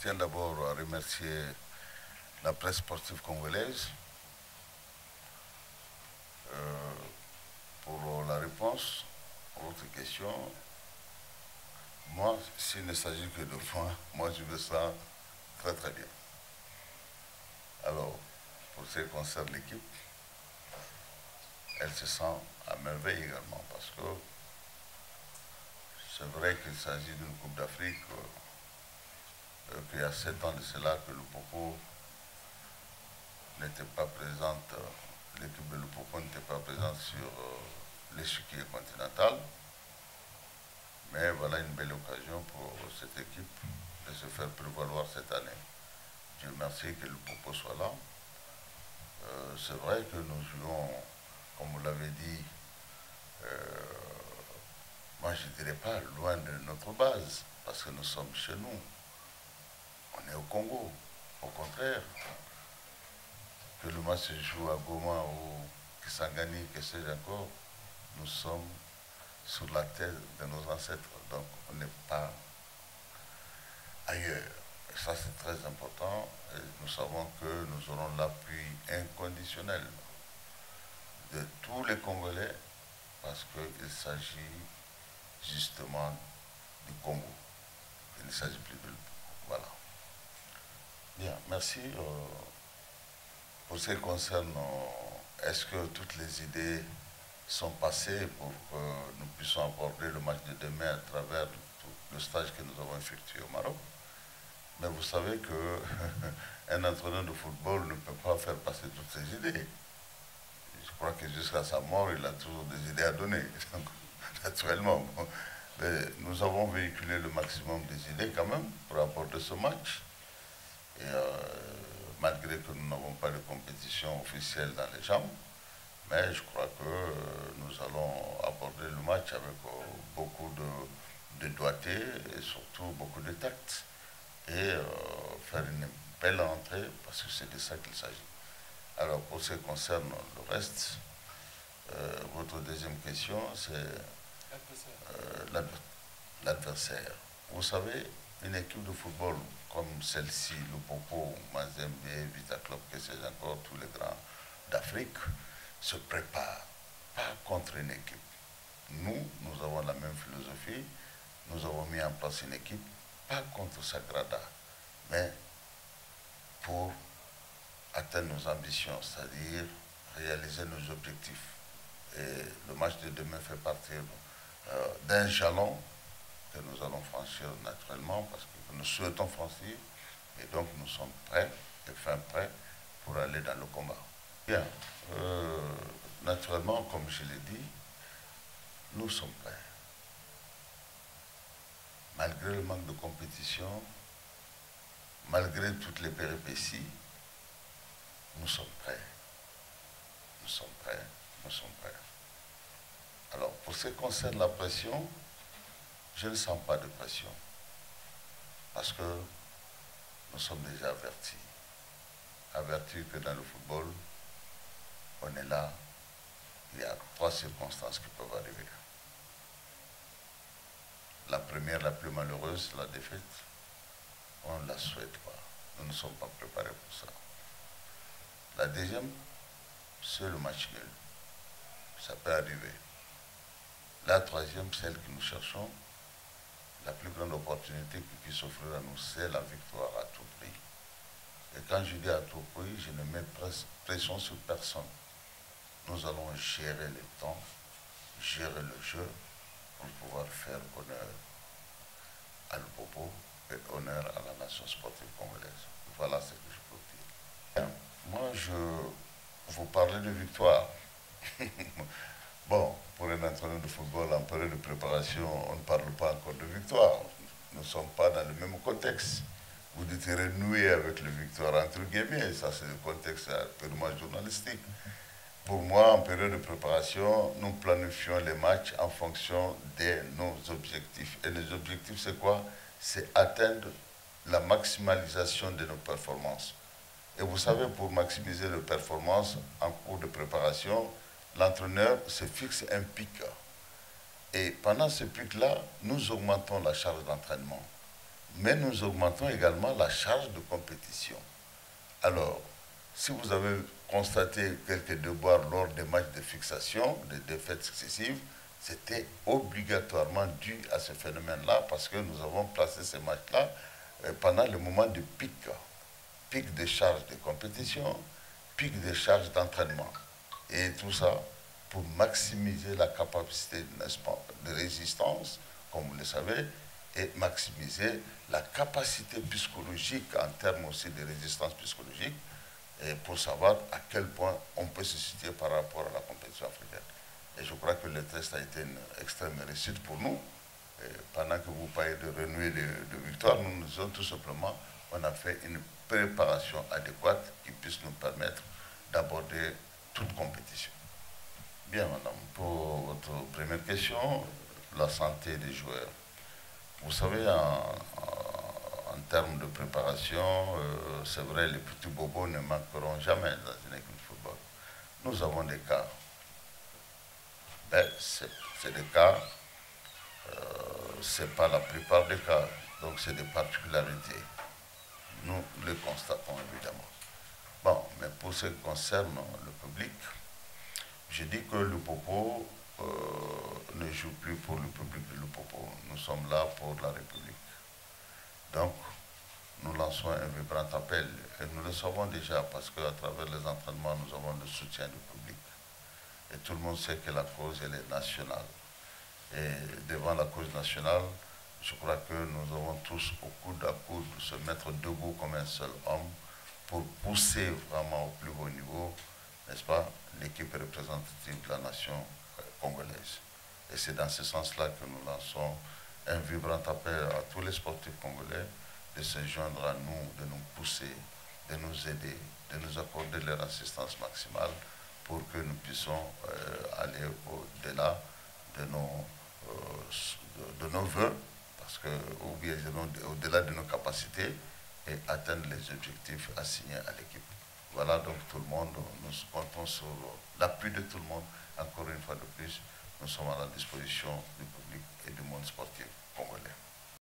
tiens d'abord à remercier la presse sportive congolaise pour la réponse à votre question. Moi, s'il ne s'agit que de moi je veux ça très très bien. Alors, pour ce qui concerne l'équipe, elle se sent à merveille également parce que c'est vrai qu'il s'agit d'une Coupe d'Afrique qu'il y a 7 ans de cela que le Popo n'était pas présente, l'équipe de Lupopo n'était pas présente sur l'échiquier continental. Mais voilà une belle occasion pour cette équipe de se faire prévaloir cette année. Dieu merci que Lupopo soit là. C'est vrai que nous jouons, comme vous l'avez dit, moi je ne dirais pas loin de notre base, parce que nous sommes chez nous. On est au Congo. Au contraire, que le match se joue à Goma ou Kisangani, que sais-je encore, nous sommes sur la tête de nos ancêtres. Donc on n'est pas ailleurs. Et ça c'est très important. Et nous savons que nous aurons l'appui inconditionnel de tous les Congolais parce qu'il s'agit justement du Congo. Il ne s'agit plus de... Voilà. Bien, merci. Pour ce qui concerne, est-ce que toutes les idées sont passées pour que nous puissions aborder le match de demain à travers le stage que nous avons effectué au Maroc? Mais vous savez qu'un entraîneur de football ne peut pas faire passer toutes ses idées. Je crois que jusqu'à sa mort, il a toujours des idées à donner, naturellement. Mais nous avons véhiculé le maximum des idées quand même pour aborder ce match. Et malgré que nous n'avons pas de compétition officielle dans les jambes, mais je crois que nous allons aborder le match avec beaucoup de doigté et surtout beaucoup de tact et faire une belle entrée parce que c'est de ça qu'il s'agit. Alors pour ce qui concerne le reste, votre deuxième question c'est l'adversaire. Vous savez, une équipe de football comme celle-ci, le Popo, Mazembe, Vita Club, que c'est encore tous les grands d'Afrique, se prépare pas contre une équipe. Nous avons la même philosophie, nous avons mis en place une équipe, pas contre Sagrada, mais pour atteindre nos ambitions, c'est-à-dire réaliser nos objectifs. Et le match de demain fait partie d'un jalon que nous allons franchir naturellement parce que nous souhaitons franchir et donc nous sommes prêts et fin prêts pour aller dans le combat. Bien, naturellement, comme je l'ai dit, nous sommes prêts. Malgré le manque de compétition, malgré toutes les péripéties, nous sommes prêts. Nous sommes prêts, nous sommes prêts. Alors, pour ce qui concerne la pression, je ne sens pas de pression. Parce que nous sommes déjà avertis. Avertis que dans le football, on est là, il y a 3 circonstances qui peuvent arriver. La première, la plus malheureuse, la défaite, on ne la souhaite pas. Nous ne sommes pas préparés pour ça. La deuxième, c'est le match nul. Ça peut arriver. La troisième, celle que nous cherchons, la plus grande opportunité qui puisse s'offrir à nous, c'est la victoire à tout prix. Et quand je dis à tout prix, je ne mets pression sur personne. Nous allons gérer le temps, gérer le jeu pour pouvoir faire honneur à l'Upopo et honneur à la nation sportive congolaise. Voilà ce que je peux dire. Moi, je vous parlais de victoire. Bon, pour un entraîneur de football en période de préparation, on ne parle pas encore de victoire. Nous ne sommes pas dans le même contexte. Vous dites renouer avec le victoire entre guillemets, ça c'est le contexte purement journalistique. Pour moi, en période de préparation, nous planifions les matchs en fonction de nos objectifs. Et les objectifs, c'est quoi? C'est atteindre la maximalisation de nos performances. Et vous savez, pour maximiser les performances en cours de préparation, l'entraîneur se fixe un pic. Et pendant ce pic-là, nous augmentons la charge d'entraînement. mais nous augmentons également la charge de compétition. Alors, si vous avez constaté quelques déboires lors des matchs de fixation, des défaites successives, c'était obligatoirement dû à ce phénomène-là parce que nous avons placé ces matchs-là pendant le moment de pic, pic de charge de compétition, pic de charge d'entraînement. Et tout ça pour maximiser la capacité, n'est-ce pas, de résistance, comme vous le savez, et maximiser la capacité psychologique en termes aussi de résistance psychologique, et pour savoir à quel point on peut se situer par rapport à la compétition africaine. Et je crois que le test a été une extrême réussite pour nous. Et pendant que vous parlez de renouer de victoire, nous disons tout simplement on a fait une préparation adéquate qui puisse nous permettre d'aborder toute compétition. Bien, madame, pour votre première question, la santé des joueurs. Vous savez, en termes de préparation, c'est vrai, les petits bobos ne manqueront jamais dans une équipe de football. Nous avons des cas. Mais c'est des cas, c'est pas la plupart des cas. Donc c'est des particularités. Nous les constatons évidemment. Bon, mais pour ce qui concerne le public, je dis que le Popo ne joue plus pour le public de Lupopo. Nous sommes là pour la République. Donc, nous lançons un vibrant appel et nous le savons déjà parce qu'à travers les entraînements, nous avons le soutien du public. Et tout le monde sait que la cause, elle est nationale. Et devant la cause nationale, je crois que nous devons tous, au coude à coude, se mettre debout comme un seul homme pour pousser vraiment au plus haut niveau, n'est-ce pas, l'équipe représentative de la nation congolaise. Et c'est dans ce sens-là que nous lançons un vibrant appel à tous les sportifs congolais de se joindre à nous, de nous pousser, de nous aider, de nous accorder leur assistance maximale pour que nous puissions aller au-delà de nos voeux, parce que, ou bien au-delà de nos capacités, et atteindre les objectifs assignés à l'équipe. Voilà donc tout le monde, nous comptons sur l'appui de tout le monde. Encore une fois de plus, nous sommes à la disposition du public et du monde sportif congolais.